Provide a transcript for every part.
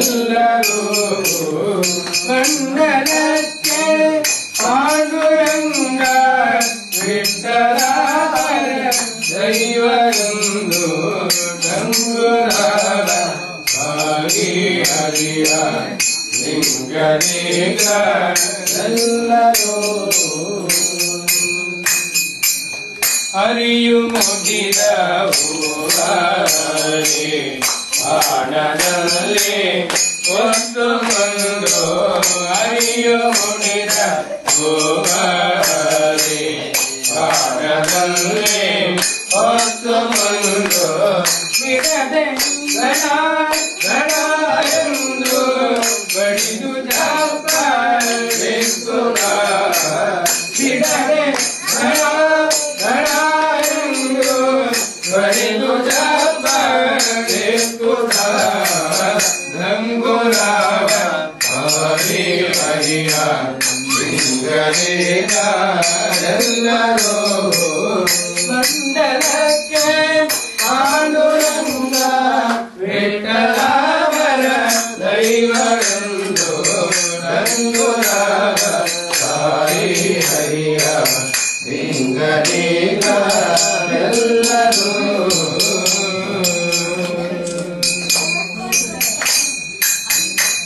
ಎಲ್ಲರೂ ಮಂಡಲಕ್ಕೆ ಪಾಂಡುರಂಗ ವಿಠಲ ದೈವವೆಂದು ಗಂಗುರಾಗ ಹರಿ ಹರಿಯ ಲಿಂಗನೇಗ ಎಲ್ಲರೂ ಹರಿಯು ಮುಗಿದ ಹೂವಾರಿ ಆನದಲ್ಲಿ ಒಟ್ಟು ಬಂದು ಹರಿಯು ಮುಗಿದ ಹೂವಾರಿ ಆನದಲ್ಲಿ ಒಟ್ಟು ಬಂದು ಬಿಡದೆ ಗಣ ಗಣ ಎಂದು ಬಡಿದು ಜಾಪಡೆ ಬಿಡದೆ ಗಣ ಗಣ ಎಂದು ಬಡಿದು ಜಾಪಡೆ ಗಂಗುರಾವ ಹರಿ ಹರಿಯ ಲಿಂಗನೇಗ ಎಲ್ಲರೂ ಮಂಡಲಕ್ಕೆ ಪಾಂಡುರಂಗ ವಿಠಲವರ ದೈವವೆಂದು ಗಂಗುರಾವ ಹರಿ ಹರಿಯ ಲಿಂಗನೇಗ ಎಲ್ಲರೂ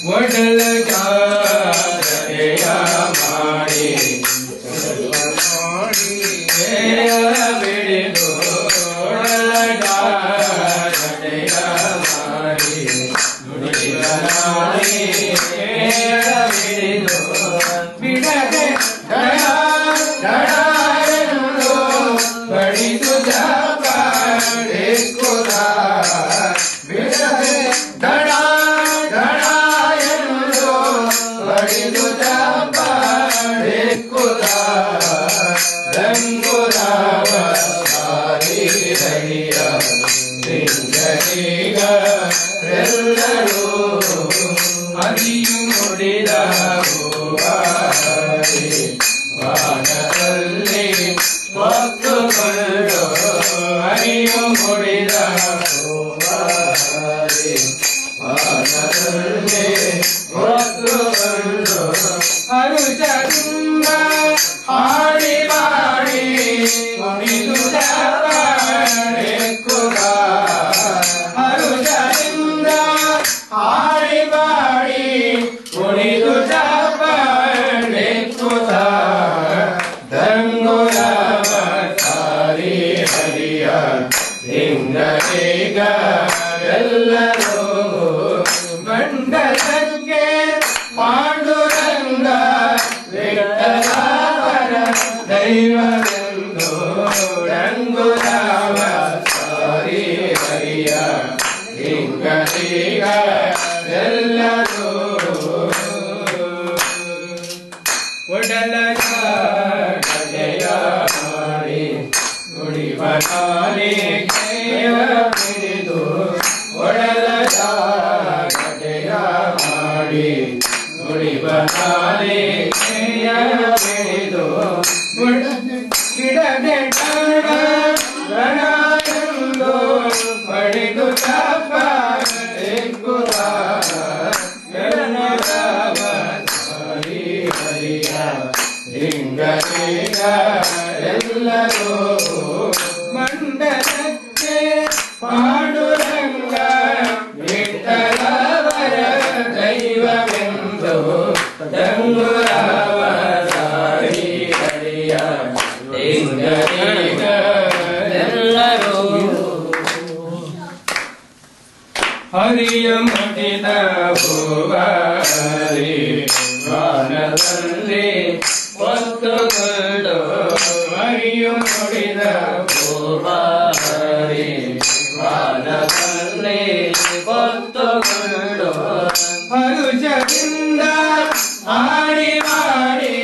ಒಡಲ ಜಾತ್ರೆಯ ಮಾಡಿ ಬಿಡಿದು ಒಡಲ ಜಾತ್ರೆಯ ಮಾಡಿ ಬಿಡಿದು ಬಿಡದೆ ಗಣ ಗಣ ಎಂದು ಬಡಿದು ಜಾಪಡೆ ಕುಲ ಬಿಡದೆ ಗಣ ಗಣ ಎಂದು ಬಡಿದು ಜಾಪಡೆ ಕುಲ ಗಂಗುರಾವ ಹರಿ ಹರಿಯ ಲಿಂಗನೇಗ ಎಲ್ಲರೂ ಹರಿಯು ನುಡಿದ ಹೂವಾರಿ ವಾನದಲ್ಲಿ ಹೊತ್ತುಕೊಂಡು ಹರಿಯು ನುಡಿದ ಹೂವಾರಿ ವಾನದಲ್ಲಿ ಹೊತ್ತುಕೊಂಡು ಹರುಷದಿಂದ ಹಾಡಿ ಮಾಡಿ ಮುಡಿದು ಜಾಪಡೆ ಕುಲ ಹರುಷದಿಂದ ಹಾಡಿ ಮಾಡಿ ಮುಡಿದು ಜಾಪಡೆ ಕುಲ ಗಂಗುರಾವ ಹರಿ ಹರಿಯ ಲಿಂಗನೇಗ ಎಲ್ಲರೂ ಮಂಡಲಕ್ಕೆ ಪಾಂಡುರಂಗ ವಿಠಲವರ ದೈವವೆಂದು ಗಂಗುರಾವ ಹರಿ ಹರಿಯ ಲಿಂಗನೇಗ ಎಲ್ಲರೂ ಒಡಲ ಜಾತ್ರೆಯ ಮಾಡಿ ನುಡಿಬನಾಲಿಕೆಯ ಹಿಡಿದು ಒಡಲ ಜಾತ್ರೆಯ ಮಾಡಿ ನುಡಿಬನಾಲಿಕೆಯ ಹಿಡಿದು ಬಿಡದೆ ಗಣ ಗಣ ಎಂದು ಬಡಿದು ಜಾಪಡೆ ಕುಲ ಗಂಗುರಾವ ಹರಿ ಹರಿಯ ಲಿಂಗನೇಗ ಎಲ್ಲರೂ ಮಂಡಲಕ್ಕೆ ಪಾಂಡುರಂಗ ವಿಠಲವರ ದೈವವೆಂದು ಗಂಗುರಾವ ಹರಿ ಹರಿಯ ಲಿಂಗನೇಗ ಎಲ್ಲರೂ ಹರಿಯ ಮುಡಿದ ಹೂವಾರಿ ವಾನದಲ್ಲಿ ಹೊತ್ತುಕೊಂಡು ಹರಿಯು ಮುಡಿದ ಹೂವಾರಿ ವಾನದಲ್ಲಿ ಹೊತ್ತುಕೊಂಡು ಹರುಷದಿಂದ ಹಾಡಿ ಮಾಡಿ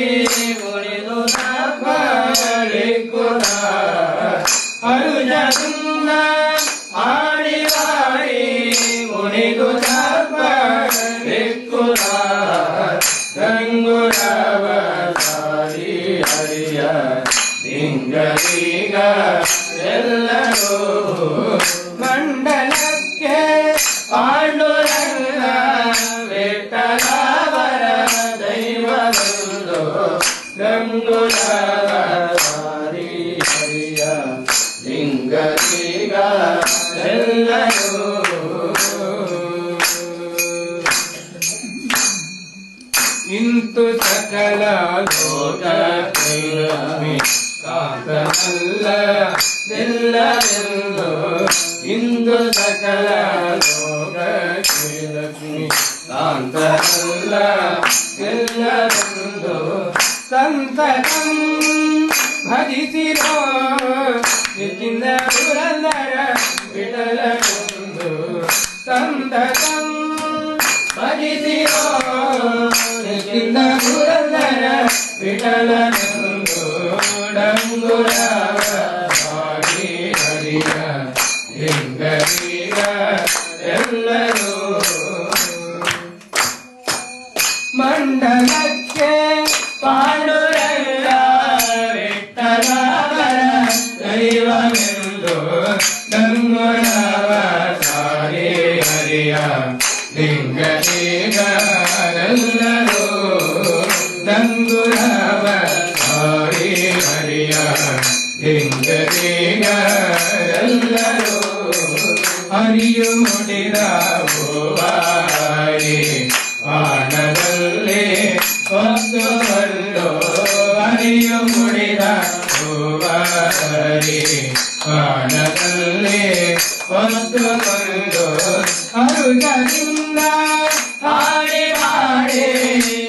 ಮುಡಿದು ಜಾಪಡೆ ಕುಲ ಹರುಷದಿಂದ ಹಾಡಿ ಮಾಡಿ ಮುಡಿದು ಜಾಪಡೆ ಕುಲ ಗಂಗುರಾವ ಹರಿ ಹರಿಯ ಲಿಂಗನೇಗ ಎಲ್ಲರೂ ಮಂಡಲಕ್ಕೆ ಪಾಂಡುರಂಗ ಸಕಲ ಲೋಕಕ್ಕೆ ಲಕ್ಷ್ಮಿ ಕಾಂತನಲ್ಲ ನಿಲ್ಲವೆಂದು ಇಂದು ಸಕಲ ಲೋಕಕ್ಕೆ ಲಕ್ಷ್ಮಿ ಕಾಂತನಲ್ಲ ನಿಲ್ಲವೆಂದು ಸಂತತಂ ಭಜಿಸಿರೋ ನಿಚಿಂದ ಪುರಂದರ ವಿಠಲನೆಂದು ಸಂತತಂ ಭಜಿಸಿರೋ ನಿಚಿಂದ ಪುರಂದರ ವಿಠಲನೆಂದು ಡಂಗುರವ ಹಾಡಿ ಹರಿಯ ಲಿಂಗರೀಗ ಎಲ್ಲರೂ ಮಂಡಲಕ್ಕೆ ಪಾಂಡುರಂಗ ವಿಠಲವರ ದೈವವೆಂದು ಡಂಗುರವ ಹಾಡಿ ಹರಿಯ ಲಿಂಗರೀಗರೆಲ್ಲರೂ ಡಂಗುರವ ಹಾಡಿ ಹರಿಯ ಲಿಂಗರೀಗರೆಲ್ಲರೂ ಹರಿಯು ಮುಡಿದ ಹೂವಾಯಿ ವಾನದಲ್ಲಿ ಹೊತ್ತುಕೊಂಡು ಹರಿಯು ಮುಡಿದ ಹೂವಾಯಿ ವಾನದಲ್ಲಿ ಹೊತ್ತುಕೊಂಡು ಅರುಗದಿಂದ ಹಾಡಿ ಮಾಡಿ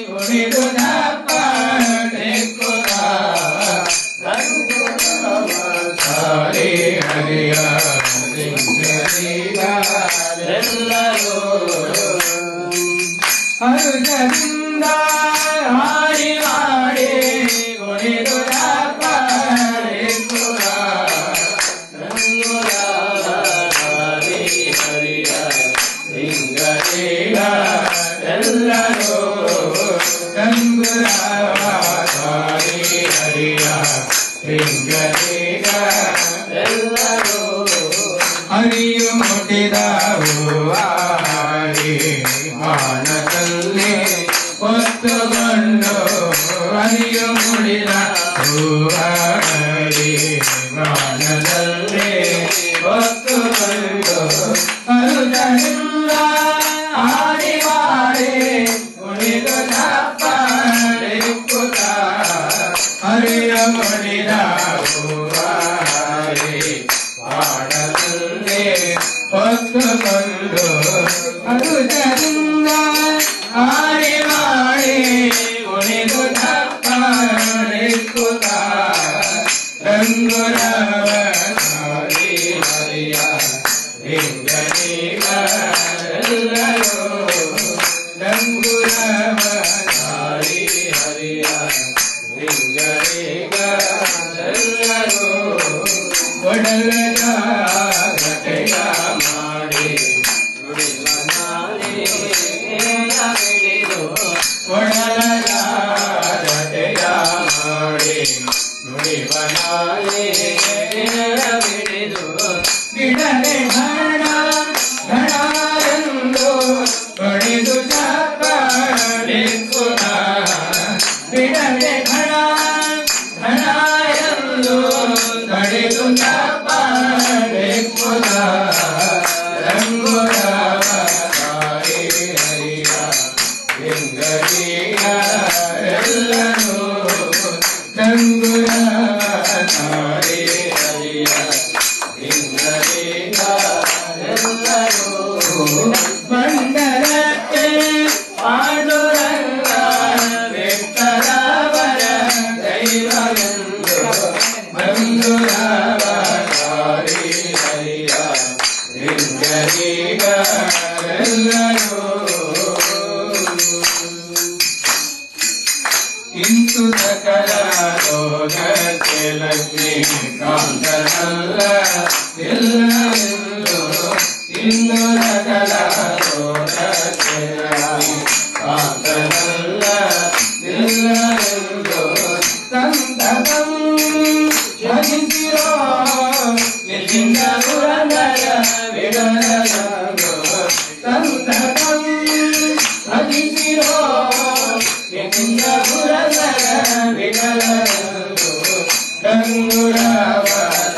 ಕುಣಿದು ದಪ್ಪಡೆಕ್ಕುತ್ತ ಹಾಡಿ ಹರಿಯ ಲಿಂಗರೀಗರೆಲ್ಲರೂ ಅರುಗದಿಂದ ಹಾಡಿ ಮಾಡಿ ಕುಣಿದು ದಪ್ಪಡೆಕ್ಕುತ್ತ ಎಲ್ಲರೂ ಡಂಗುರವ ಹಾಡಿ ಹರಿಯ ಲಿಂಗರೀಗರೆಲ್ಲರೂ ಹರಿಯು ಮುಟ್ಟಿದ ಹೂವಾಯಿ ವಾನದಲ್ಲಿ ಹೊತ್ತುಕೊಂಡು ಹರಿಯು ಮುಡಿದ ಹೂವಾಯಿ ವಾನದಲ್ಲಿ ಹೊತ್ತುಕೊಂಡು ಅರುಗರಿಂದ ಹಾಡಿ ಮಾಡಿ ಕುಣಿದು ದಪ್ಪಡೆಕ್ಕುತ್ತ ಹರಿಯ ಮುಡಿದ ಹೂವಾಯಿ ವಾನದಲ್ಲಿ ಹೊತ್ತುಕೊಂಡು ಅರುಗರಿಂದ ಹಾಡಿ ಮಾಡಿ ಕುಣಿದು ದಪ್ಪಡೆಕ್ಕುತ್ತ ಡಂಗುರವ ಹಾಡಿ ಹರಿಯ ಲಿಂಗರೀಗರೆಲ್ಲರೂ ಡಂಗುರವ ಹಾಡಿ ಹರಿಯ ಲಿಂಗರೀಗರೆಲ್ಲರೂ ಒಡಲದ ಘಟೆಯ ಮಾಡಿ ನುಡಿವ ನಾಲಿಗೆಯ ಹಿಡಿದು ಒಡಲದ ಘಟೆಯ ಮಾಡಿ ನುಡಿವ ನಾಲಿಗೆಯ ಹಿಡಿದು ಬಿಡಲೆ ಘಣ ಘಣ ಎಂದು ಹೊಡೆದು ಚಪ್ಪಡೆಕ್ಕುತ್ತ ಬಿಡಲೆ ಘಣ ಘಣ ಎಂದು ಹೊಡೆದು ಚಪ್ಪಡೆಕ್ಕುತ್ತ ಡಂಗುರವ ಹಾಡಿ ಹರಿಯ ಲಿಂಗರೀಗರೆಲ್ಲರೂ ಡಂಗುರವ ಹಾಡಿ ಹರಿಯ ಲಿಂಗರೀಗರೆಲ್ಲರೂ ಮಂಡಲಕ್ಕೆ ಪಾಂಡುರಂಗ ವಿಠಲವರ ದೈವವೆಂದು ಡಂಗುರವ ಹಾಡಿ ಹರಿಯ ಲಿಂಗರೀಗರೆಲ್ಲರೂ ಇಂದು ಸಕಲ ಲೋಕಕ್ಕೆ ಲಕ್ಷ್ಮಿ ಕಾಂತನಲ್ಲ ನಿಲ್ಲವೆಂದು ಇಂದು ಸಕಲ ಲೋಕಕ್ಕೆ ಲಕ್ಷ್ಮಿ ಕಾಂತನಲ್ಲ ನಿಲ್ಲವೆಂದು ಸಂತತಂ ಭಜಿಸಿರೋ ನಿಚಿಂದ ಪುರಂದರ ವಿಠಲನೆಂದು ಸಂತತಂ ಭಜಿಸಿರೋ ನಿಚಿಂದ ಪುರಂದರ ವಿಠಲನೆಂದು ಡಂಗುರವ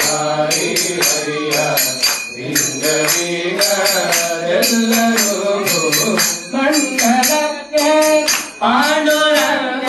ಹಾಡಿ ಹರಿಯ ಲಿಂಗರೀಗರೆಲ್ಲರೂ ಮಂಡಲಕ್ಕೆ ಪಾಂಡುರಂಗ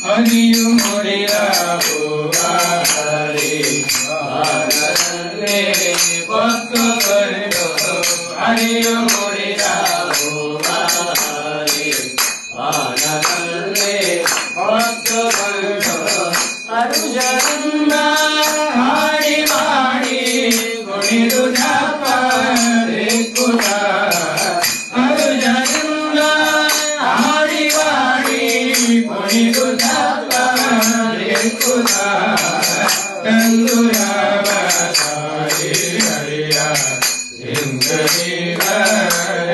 ಹರಿಯು ಮುಡಿದ ಹರಿ ಬಾಲರೇ ಪತ್ತು ಬರೆದು ಹರಿಯು ಮುಡಿದ ಹರಿ ಬಾಲರೇ ಪತ್ತು ಬರೆದು ಅರುಜರಿಂದ ಹಾಡಿ ಮಾಡಿ ಕುಣಿದು ಜಾಪರೆ ಕುಲ ಅರುಜರಿಂದ ಹಾಡಿ ಮಾಡಿ ಕುಣಿದು ಜಾಪರೆ ಕುಲ ಕಂದುರಾವ ಸಾರಿ ಹರಿಯ ಹಿಂಗರಿಗ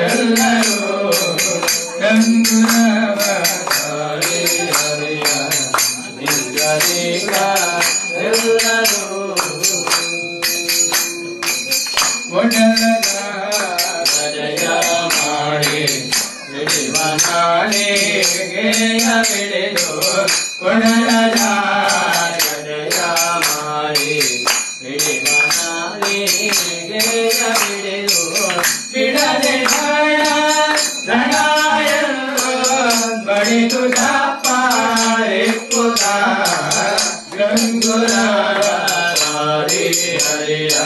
ಎಲ್ಲರೂ ಕಂದುರಾವ ಸಾರಿ ಹರಿಯ ಹಿಂಗರಿಗ ಎಲ್ಲರೂ ಒಡಲದ ಜಯ ಮಾಡಿ ಹಿಡಿವನಾಳೆ ಗೆಯ ಬಿಡೆದು ಒಡಲದ ಜಯ ಮಾಡಿ ಹಿಡಿವನಾಳೆ ಗೆಯ ಬಿಡೆದು ಬಿಡದೆ ರಣಾಯರು ಬಡಿದು ಚಾಪಾರೆ ಪುತ ಗಂಗುರಾರ ಹರಿ ಹರಿಯ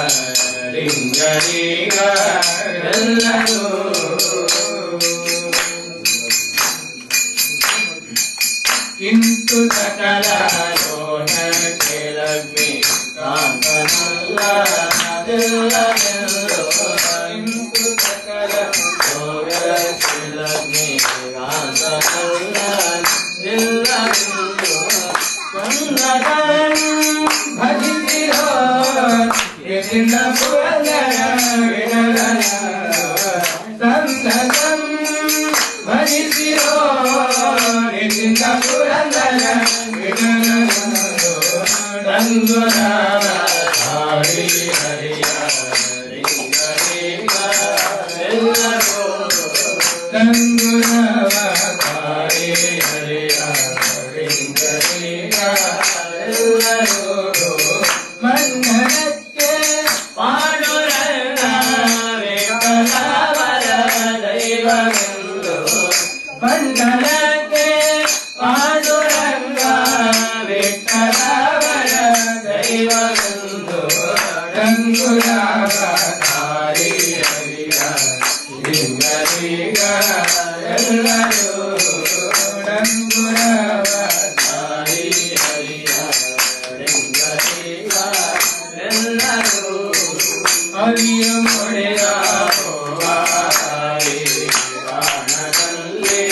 ಲಿಂಗರಿಗ ಎಲ್ಲರೂ ಕಿಂತು ಸಕಲ ಯೋನಕ್ಕೆ ಲಕ್ಷ್ಮಿ ಕಾಂತನಲ್ಲ ಅದೆಲ್ಲವೆಲ್ಲೋ ಕಿಂತು ಸಕಲ ಯೋಗಕ್ಕೆ ಲಕ್ಷ್ಮಿ ಕಾಂತನಲ್ಲ ಎಲ್ಲವೆಲ್ಲೋ ಕಂದದನು ಭಜಿಸಿರೋ ಎದಿನ ಪುರಂದರ ವಿಠಲನ ಸಂದದಂ ಭಜಿಸಿರೋ ಎದಿನ ಪುರಂದರ ವಿಠಲನ ಡಂಗುರಾವ ಹರಿ ಹರಿಯ ಲಿಂಗರಿಗ ಎಲ್ಲರೂ ಡಂಗುರಾವ ಹರಿ ಹರಿಯ ಲಿಂಗರಿಗ ಎಲ್ಲರೂ ಮಂಡಲಕ್ಕೆ ಪಾಂಡುರಂಗ ವಿಠಲವರ ದೈವವೆಂದು ಮಂಡಲಕ್ಕೆ ಪಾಂಡುರಂಗ ವಿಠಲವರ ದೈವವೆಂದು ಡಂಗುರಾವ ಹರಿ ಹರಿಯ ಲಿಂಗರಿಗ ಎಲ್ಲರೂ ಡಂಗುರಾವ ಹರಿ ಹರಿಯ ಲಿಂಗರಿಗ ಎಲ್ಲರೂ ಹರಿಯ ಮುಡಿದ ಹರಿ ಪ್ರಾಣದಲ್ಲಿ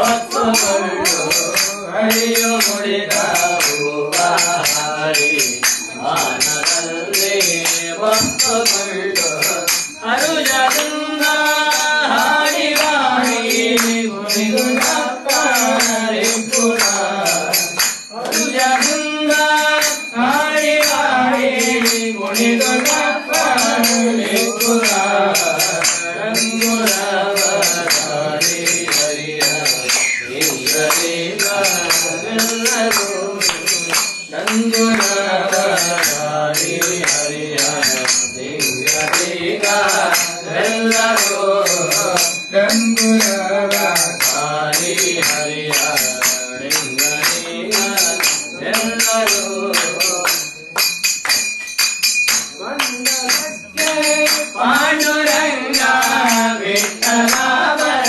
ಒತ್ತುಕೊಂಡು ಹರಿಯ ಮುಡಿದ ಹರಿ ಪ್ರಾಣದಲ್ಲಿ ಒತ್ತುಕೊಂಡು ಅರುಜದಿಂದ ಹಾಡಿ ಮಾಡಿ ಕುಣಿದು ಜಾಪರೆ ಕುಲ ಅರುಜದಿಂದ ಹಾಡಿ ಮಾಡಿ ಕುಣಿದು ಜಾಪರೆ ಕುಲ ರಂಗುರಾವ ಹರಿ ಹರಿಯ ಲಿಂಗರಿಗ ಎಲ್ಲರೂ ರಂಗುರಾವ ಹರಿ ಹರಿಯ ಲಿಂಗರಿಗ ಎಲ್ಲರೂ ರಂಗುರಾವ ಹರಿ ಹರಿಯ ಲಿಂಗರಿಗ ಎಲ್ಲರೂ ಪಾಂಡುರಂಗ ವಿಠಲವರ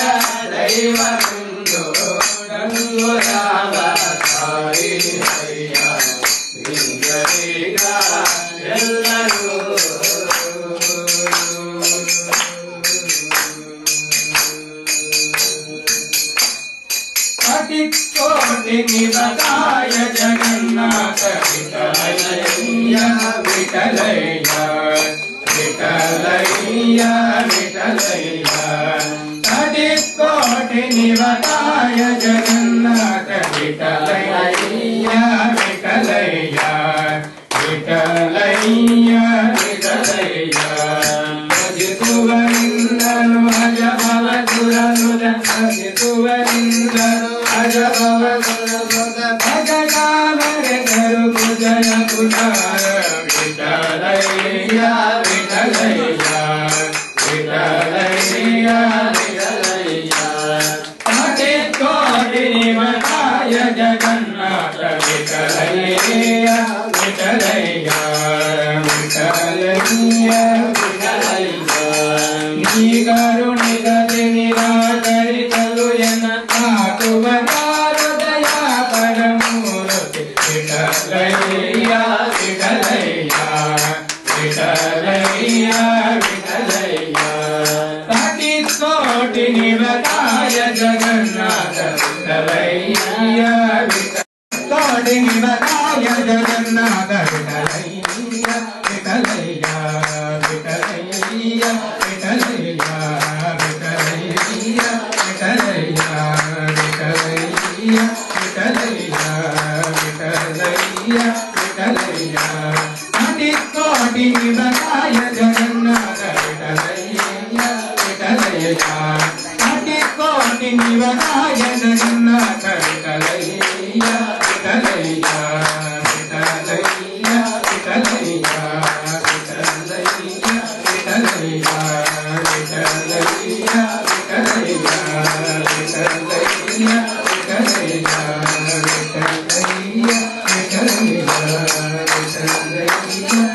ದೈವವೆಂದು ಡಂಗುರಾವ ಹರಿ ಹರಿಯ ಲಿಂಗರಿಗ ಎಲ್ಲರೂ ಕೋಟಿ ನಿವತಾಯ ಜಗನ್ನಾಥ ವಿಠಲಯ್ಯ ವಿಠಲಯ್ಯ ವಿಠಲಯ್ಯ ವಿಠಲಯ್ಯ ಕೋಟಿ ನಿವತಾಯ ಜಗನ್ನಾಥ ವಿಠಲಯ್ಯ ವಿಠಲಯ್ಯ ವಿಠಲಯ್ಯ ವಿಠಲಯ್ಯ ಭಜಿಸುವರಿಂದನು ಅಜಭವ ಸುರನುಜ ಭಜಿಸುವರಿಂದನು ಅಜಭವ ಸುರನುಜ ಭಜಗಾಮರೆದರು ಕುಜಯ ಕುಟಾರ ವಿಠಲಯ್ಯ ವಿಠಲಯ್ಯ विठलैया विठलैया कोटि कोटि निमताय जगन्नाथ विठलैया विठलैया विठलैया विठलैया नी करुणिगति निराकरितलु एन आकुवनारुदया परमूर्ति विठलैया विठलैया विठलैया विठलैया कोटि कोटि निमताय जगन्नाथ विठलैया कोटि निमताय जगन्नाथ विठलैया विठलैया विठलैया विठलैया विठलैया विठलैया विठलैया विठलैया विठलैया विठलैया कोटि कोटि निमताय जगन्नाथ विठलैया विठलैया कोटि कोटि निमताय जगन्नाथ विठलैया विठलैया विठलैया विठलैया विठलैया विठलैया विठलैया विठलैया विठलैया विठलैया विठलैया विठलैया विठलैया